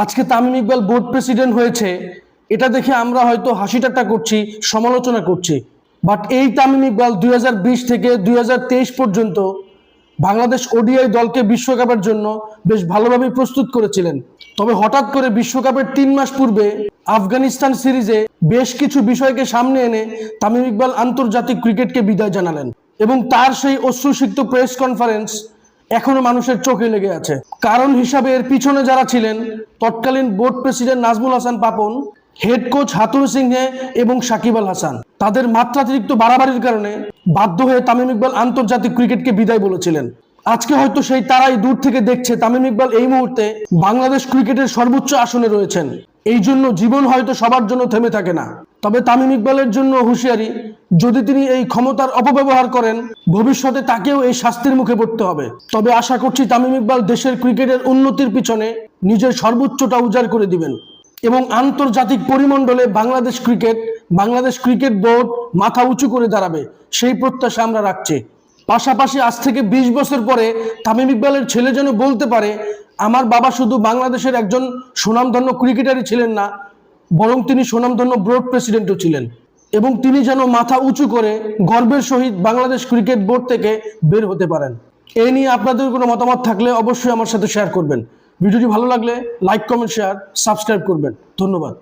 আজকে Tamim Iqbal board president হয়েছে, এটা দেখে আমরা হয়তো হাসি ঠাট্টা করছি, সমালোচনা করছি। বাট এই তামিম ইকবাল 2020 থেকে 2023 পর্যন্ত বাংলাদেশ ওডিআই দলকে বিশ্বকাপের জন্য বেশ ভালোভাবে প্রস্তুত করেছিলেন। তবে হঠাৎ করে বিশ্বকাপের 3 মাস পূর্বে আফগানিস্তান সিরিজে বেশ কিছু বিষয়কে সামনে এনে তামিম ইকবাল আন্তর্জাতিক ক্রিকেটকে বিদায় জানালেন এবং তার সেই অশ্রুসিক্ত প্রেস কনফারেন্স এখনো মানুষের চোখে লেগে আছে। কারণ হিসাবে এর পিছনে যারা ছিলেন, তৎকালীন board president Nazmul Hasan Papon, head coach Hathurusingha এবং সাকিব আল হাসান, তাদের মাত্রাতিরিক্ত বাড়াবাড়ির কারণে বাধ্য হয়ে তামিম ইকবাল আন্তর্জাতিক ক্রিকেটকে বিদায় বলেছিলেন। আজকে হয়তো সেই তারাই দূর থেকে দেখছে তামিম ইকবাল এই মুহূর্তে বাংলাদেশ ক্রিকেটের সর্বোচ্চ আসনে রয়েছেন। এই জন্য জীবন হয়তো সবার জন্য থেমে থাকে না। তবে তামিম ইকবালের জন্য হুঁশিয়ারি, যদি তিনি এই ক্ষমতার অপব্যবহার করেন, ভবিষ্যতে তাকেও এই শাস্তির মুখে পড়তে হবে। তবে আশা করছি তামিম ইকবাল দেশের ক্রিকেটের উন্নতির পিছনে নিজের সর্বোচ্চটা উজাড় করে দিবেন এবং আন্তর্জাতিক পরিমণ্ডলে বাংলাদেশ ক্রিকেট বোর্ড মাথা উঁচু করে দাঁড়াবে, সেই প্রত্যাশা আমরা রাখছি। পাশাপাশি আজ থেকে 20 বছর পরে তামিম ইকবালের ছেলে যেন বলতে পারে, আমার বাবা শুধু বাংলাদেশের একজন সুনামধন্য ক্রিকেটারই ছিলেন না, বরং তিনি সুনামধন্য বোর্ড প্রেসিডেন্টও ছিলেন। এবং তিনি যেন মাথা উঁচু করে গর্বের সহিত বাংলাদেশ ক্রিকেট বোর্ড থেকে বের হতে পারেন। এই নিয়ে আপনাদের কোনো মতামত থাকলে অবশ্যই আমার সাথে শেয়ার করবেন। ভিডিওটি ভালো লাগলে লাইক, কমেন্ট, শেয়ার, সাবস্ক্রাইব করবেন। ধন্যবাদ।